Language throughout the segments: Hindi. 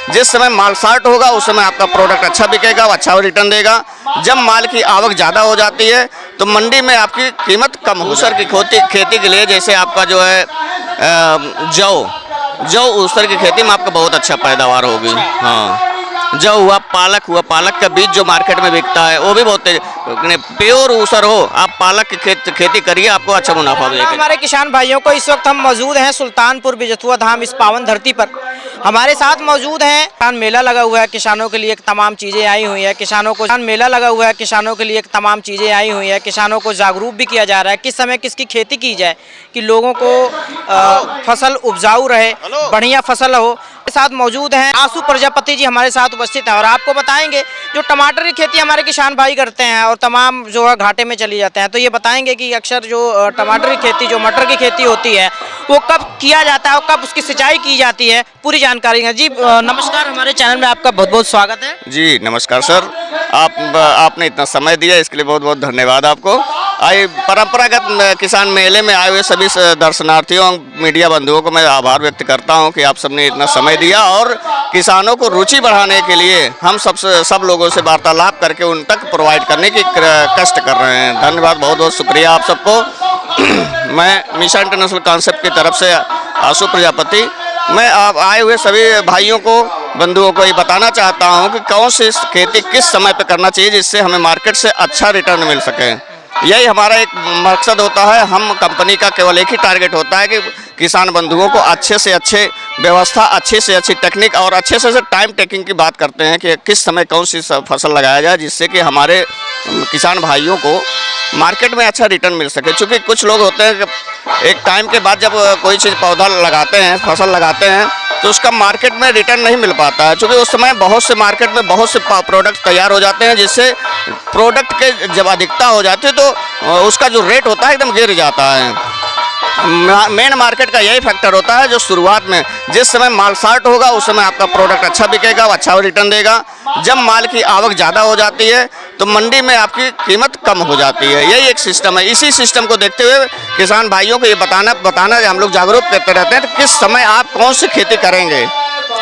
जिस समय माल शॉर्ट होगा उस समय आपका प्रोडक्ट अच्छा बिकेगा, अच्छा रिटर्न देगा। जब माल की आवक ज़्यादा हो जाती है तो मंडी में आपकी कीमत कम हो ऊसर की खेती के लिए, जैसे आपका जो है जौ ऊसर की खेती में आपका बहुत अच्छा पैदावार होगी। हाँ, जौ हुआ, पालक का बीज जो मार्केट में बिकता है वो भी बहुत प्योर ऊसर हो, आप पालक की खेती करिए, आपको अच्छा मुनाफा मिलेगा। हमारे किसान भाइयों को इस वक्त हम मौजूद हैं सुल्तानपुर बिजथुआ धाम इस पावन धरती पर। हमारे साथ मौजूद हैं, किसान मेला लगा हुआ है, किसानों के लिए तमाम चीज़ें आई हुई है, किसानों को मेला लगा हुआ है, किसानों के लिए तमाम चीज़ें आई हुई है, किसानों को जागरूक भी किया जा रहा है किस समय किसकी खेती की जाए कि लोगों को फसल उपजाऊ रहे, बढ़िया फसल हो। साथ मौजूद हैं आशु प्रजापति जी हमारे साथ उपस्थित हैं और आपको बताएंगे जो टमाटर की खेती हमारे किसान भाई करते हैं और तमाम जो है घाटे में चली जाते हैं, तो ये बताएंगे कि अक्सर जो टमाटर की खेती, जो मटर की खेती होती है वो कब किया जाता है और कब उसकी सिंचाई की जाती है, पूरी जानकारी है। जी नमस्कार, हमारे चैनल में आपका बहुत बहुत स्वागत है। जी नमस्कार सर, आपने इतना समय दिया इसके लिए बहुत बहुत धन्यवाद आपको। आइए, परंपरागत किसान मेले में आए हुए सभी दर्शनार्थियों मीडिया बंधुओं को मैं आभार व्यक्त करता हूं कि आप सबने इतना समय दिया और किसानों को रुचि बढ़ाने के लिए हम सब लोगों से वार्तालाप करके उन तक प्रोवाइड करने की कष्ट कर रहे हैं। धन्यवाद, बहुत बहुत शुक्रिया आप सबको। मैं मिशन इंटरनेशनल कॉन्सेप्ट की तरफ से आशु प्रजापति, मैं आप आए हुए सभी भाइयों को, बंधुओं को ये बताना चाहता हूँ कि कौन सी खेती किस समय पर करना चाहिए जिससे हमें मार्केट से अच्छा रिटर्न मिल सके। यही हमारा एक मकसद होता है। हम कंपनी का केवल एक ही टारगेट होता है कि किसान बंधुओं को अच्छे से अच्छे व्यवस्था, अच्छे से अच्छी टेक्निक और अच्छे से टाइम टेकिंग की बात करते हैं कि किस समय कौन सी फसल लगाया जाए जिससे कि हमारे किसान भाइयों को मार्केट में अच्छा रिटर्न मिल सके। क्योंकि कुछ लोग होते हैं कि एक टाइम के बाद जब कोई चीज़ पौधा लगाते हैं, फसल लगाते हैं, तो उसका मार्केट में रिटर्न नहीं मिल पाता है। क्योंकि उस समय बहुत से मार्केट में बहुत से प्रोडक्ट तैयार हो जाते हैं जिससे प्रोडक्ट के जब अधिकता हो जाती है तो उसका जो रेट होता है एकदम गिर जाता है। मेन मार्केट का यही फैक्टर होता है जो शुरुआत में जिस समय माल शॉर्ट होगा उस समय आपका प्रोडक्ट अच्छा बिकेगा, अच्छा रिटर्न देगा। जब माल की आवक ज़्यादा हो जाती है तो मंडी में आपकी कीमत कम हो जाती है। यही एक सिस्टम है। इसी सिस्टम को देखते हुए किसान भाइयों को ये बताना हम लोग जागरूक करते रहते हैं कि किस समय आप कौन सी खेती करेंगे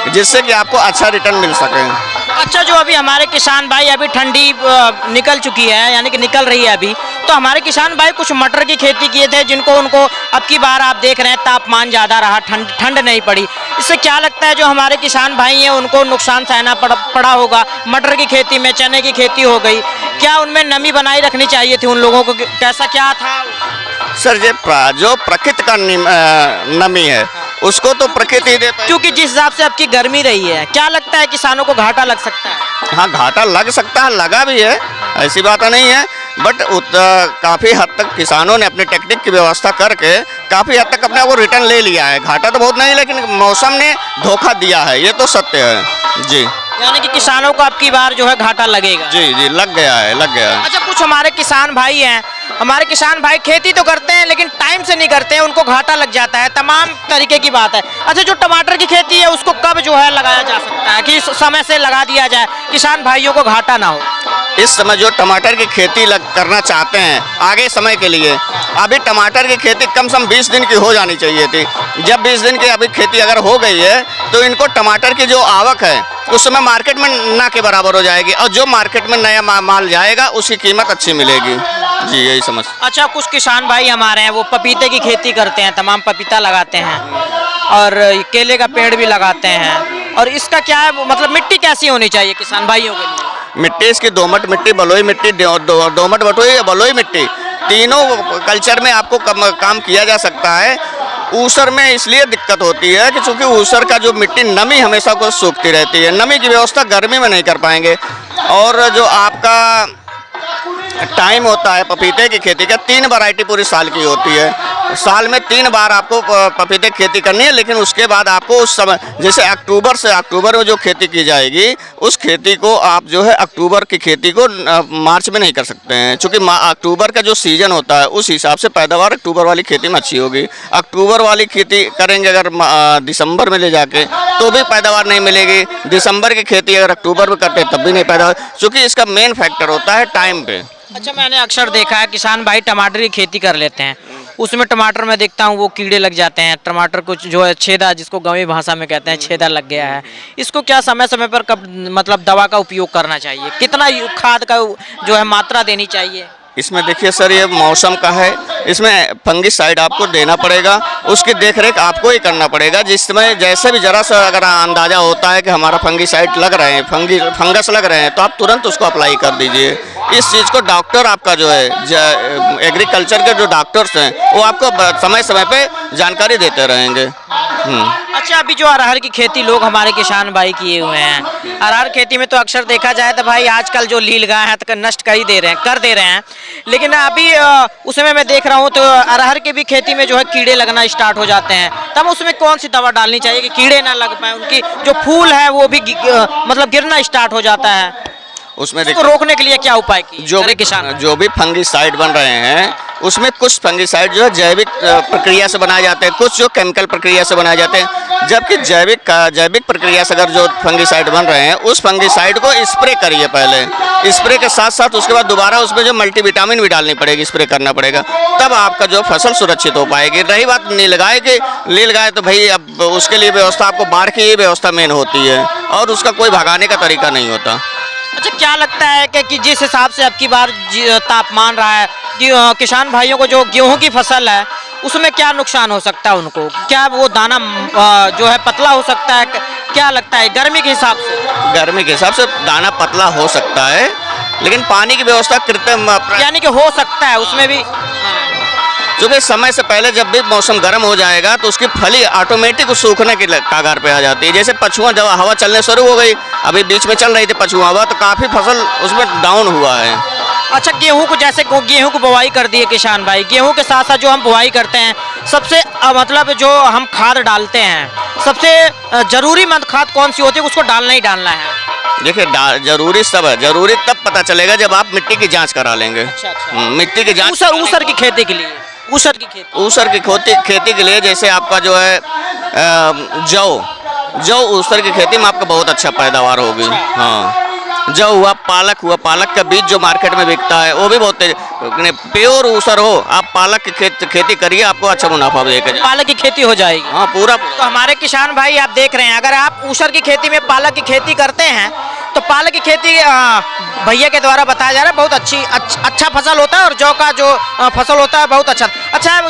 जिससे कि आपको अच्छा रिटर्न मिल सके। अच्छा, जो अभी हमारे किसान भाई, अभी ठंडी निकल चुकी है, यानी कि निकल रही है अभी, तो हमारे किसान भाई कुछ मटर की खेती किए थे जिनको उनको अब की बार आप देख रहे हैं तापमान ज़्यादा रहा, ठंड नहीं पड़ी। इससे क्या लगता है जो हमारे किसान भाई हैं उनको नुकसान सहना पड़ा होगा? मटर की खेती में, चने की खेती हो गई, क्या उनमें नमी बनाई रखनी चाहिए थी उन लोगों को? कैसा क्या था सर? जो प्रकृति का नमी है उसको तो प्रकृति दे, क्योंकि जिस हिसाब से आपकी गर्मी रही है, क्या लगता है किसानों को घाटा लग सकता है? हाँ, घाटा लग सकता है, लगा भी है, ऐसी बात नहीं है। बट काफ़ी हद तक किसानों ने अपनी टेक्निक की व्यवस्था करके काफ़ी हद तक अपने को रिटर्न ले लिया है। घाटा तो बहुत नहीं, लेकिन मौसम ने धोखा दिया है, ये तो सत्य है जी। यानी कि किसानों को अब की बार जो है घाटा लगेगा? जी, लग गया है। अच्छा, कुछ हमारे किसान भाई हैं, हमारे किसान भाई खेती तो करते हैं लेकिन टाइम से नहीं करते हैं, उनको घाटा लग जाता है, तमाम तरीके की बात है। अच्छा, जो टमाटर की खेती है उसको कब जो है लगाया जा सकता है कि समय से लगा दिया जाए, किसान भाइयों को घाटा ना हो? इस समय जो टमाटर की खेती करना चाहते हैं आगे समय के लिए, अभी टमाटर की खेती कम से कम 20 दिन की हो जानी चाहिए थी। जब 20 दिन की अभी खेती अगर हो गई है तो इनको टमाटर की जो आवक है उस समय मार्केट में ना के बराबर हो जाएगी और जो मार्केट में नया माल जाएगा उसकी कीमत अच्छी मिलेगी जी, यही समझ। अच्छा, कुछ किसान भाई हमारे हैं वो पपीते की खेती करते हैं, तमाम पपीता लगाते हैं और केले का पेड़ भी लगाते हैं, और इसका क्या है मतलब मिट्टी कैसी होनी चाहिए किसान भाइयों के लिए? मिट्टी इसकी दोमट मिट्टी, बलुई मिट्टी, दोमट बलुई मिट्टी, तीनों कल्चर में आपको काम किया जा सकता है। ऊसर में इसलिए दिक्कत होती है कि चूंकि ऊसर का जो मिट्टी नमी हमेशा को सूखती रहती है, नमी की व्यवस्था गर्मी में नहीं कर पाएंगे। और जो आपका टाइम होता है पपीते की खेती का, 3 वैरायटी पूरी साल की होती है। साल में 3 बार आपको पपीते की खेती करनी है, लेकिन उसके बाद आपको उस समय जैसे अक्टूबर से अक्टूबर में जो खेती की जाएगी उस खेती को आप जो है अक्टूबर की खेती को मार्च में नहीं कर सकते हैं, क्योंकि अक्टूबर का जो सीज़न होता है उस हिसाब से पैदावार अक्टूबर वाली खेती में अच्छी होगी। अक्टूबर वाली खेती करेंगे अगर दिसंबर में ले जाके तो भी पैदावार नहीं मिलेगी। दिसंबर की खेती अगर अक्टूबर में करते तब भी नहीं पैदावार, क्योंकि इसका मेन फैक्टर होता है टाइम पे। अच्छा, मैंने अक्सर देखा है किसान भाई टमाटर की खेती कर लेते हैं, उसमें टमाटर में देखता हूँ वो कीड़े लग जाते हैं, टमाटर कुछ जो है छेदा, जिसको गाँवी भाषा में कहते हैं छेदा लग गया है। इसको क्या समय समय पर कब मतलब दवा का उपयोग करना चाहिए, कितना खाद का जो है मात्रा देनी चाहिए? इसमें देखिए सर, ये मौसम का है, इसमें फंगिसाइड आपको देना पड़ेगा, उसकी देखरेख आपको ही करना पड़ेगा। जिसमें जैसे भी जरा सा अगर अंदाज़ा होता है कि हमारा फंगिसाइड लग रहे हैं, फंगस लग रहे हैं, तो आप तुरंत उसको अप्लाई कर दीजिए। इस चीज़ को डॉक्टर आपका जो है एग्रीकल्चर के जो डॉक्टर्स हैं वो आपको समय समय पे जानकारी देते रहेंगे। अच्छा, अभी जो अरहर की खेती लोग हमारे किसान भाई किए हुए हैं, अरहर खेती में तो अक्सर देखा जाए तो भाई आजकल जो नीलगाय है तो नष्ट कर ही दे रहे हैं, लेकिन अभी उसमें मैं देख रहा हूँ तो अरहर की भी खेती में जो है कीड़े लगना स्टार्ट हो जाते हैं। तब उसमें कौन सी दवा डालनी चाहिए कि कीड़े ना लग पाए, उनकी जो फूल है वो भी मतलब गिरना स्टार्ट हो जाता है, उसमें इसको रोकने के लिए क्या उपाय किए जो भी फंगिसाइड बन रहे हैं उसमें कुछ फंगिसाइड जो है जैविक प्रक्रिया से बनाए जाते हैं, कुछ जो केमिकल प्रक्रिया से बनाए जाते हैं। जबकि जैविक प्रक्रिया से अगर जो फंगिसाइड बन रहे हैं उस फंगिसाइड को स्प्रे करिए पहले, स्प्रे के साथ साथ उसके बाद दोबारा उसमें जो मल्टीविटामिन भी डालनी पड़ेगी, स्प्रे करना पड़ेगा, तब आपका जो फसल सुरक्षित हो पाएगी। रही बात नीलगाय की, नीलगाय तो भाई अब उसके लिए व्यवस्था आपको बाढ़ की ही व्यवस्था मेन होती है और उसका कोई भगाने का तरीका नहीं होता। अच्छा, क्या लगता है कि जिस हिसाब से अब की बार तापमान रहा है कि किसान भाइयों को जो गेहूं की फसल है उसमें क्या नुकसान हो सकता है उनको, क्या वो दाना जो है पतला हो सकता है, क्या लगता है गर्मी के हिसाब से? गर्मी के हिसाब से दाना पतला हो सकता है, लेकिन पानी की व्यवस्था कृत्रिम यानी कि हो सकता है उसमें भी, क्योंकि समय से पहले जब भी मौसम गर्म हो जाएगा तो उसकी फली ऑटोमेटिक सूखने की कागार पे आ जाती है। जैसे पछुआ जब हवा चलने शुरू हो गई, अभी बीच में चल रही थी पछुआ हवा, तो काफ़ी फसल उसमें डाउन हुआ है। अच्छा, गेहूं को जैसे गेहूं को बुवाई कर दिए किसान भाई, गेहूं के साथ साथ जो हम बुवाई करते हैं सबसे मतलब जो हम खाद डालते हैं सबसे जरूरीमंद खाद कौन सी होती है, उसको डालना ही डालना है? देखिए जरूरी सब है, जरूरी तब पता चलेगा जब आप मिट्टी की जांच करा लेंगे। अच्छा। मिट्टी की जांच ऊसर की खेती के लिए, ऊसर की खेती के लिए जैसे आपका जो है जौ ऊसर की खेती में आपका बहुत अच्छा पैदावार होगी। हाँ, जौ हुआ, पालक हुआ, पालक का बीज जो मार्केट में बिकता है वो भी बहुत प्योर ऊसर हो, आप पालक की खेती करिए, आपको अच्छा मुनाफा देगा, पालक की खेती हो जाएगी। हाँ पूरा। तो हमारे किसान भाई आप देख रहे हैं, अगर आप ऊसर की खेती में पालक की खेती करते हैं तो पालक की खेती भैया के द्वारा बताया जा रहा है बहुत अच्छा फसल होता है, और जौ का जो फसल होता है बहुत अच्छा।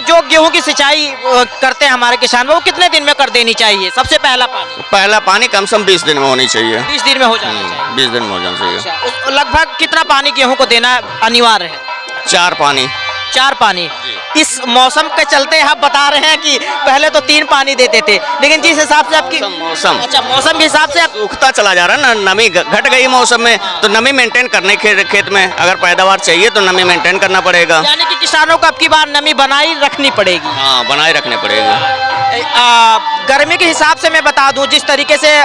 जो गेहूं की सिंचाई करते हैं हमारे किसान वो कितने दिन में कर देनी चाहिए? सबसे पहला पानी कम से कम 20 दिन में होनी चाहिए। 20 दिन में हो जाना चाहिए। 20 दिन में हो जाना चाहिए। अच्छा, लगभग कितना पानी गेहूं को देना अनिवार्य है? 4 पानी। इस मौसम के चलते आप बता रहे हैं कि पहले तो 3 पानी देते थे, लेकिन जिस हिसाब से आपकी मौसम के हिसाब से आप सूखता चला जा रहा है ना, नमी घट गई मौसम में, तो नमी मेंटेन करने खेत में अगर पैदावार चाहिए तो नमी मेंटेन करना पड़ेगा। यानी कि किसानों को अब की बार नमी बनाई रखनी पड़ेगी। हाँ, बनाए रखनी पड़ेगी। गर्मी के हिसाब से मैं बता दूं, जिस तरीके से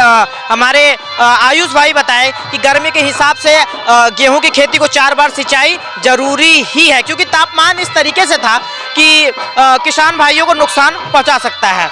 हमारे आयुष भाई बताए कि गर्मी के हिसाब से गेहूं की खेती को 4 बार सिंचाई जरूरी ही है, क्योंकि तापमान इस तरीके से था कि किसान भाइयों को नुकसान पहुंचा सकता है।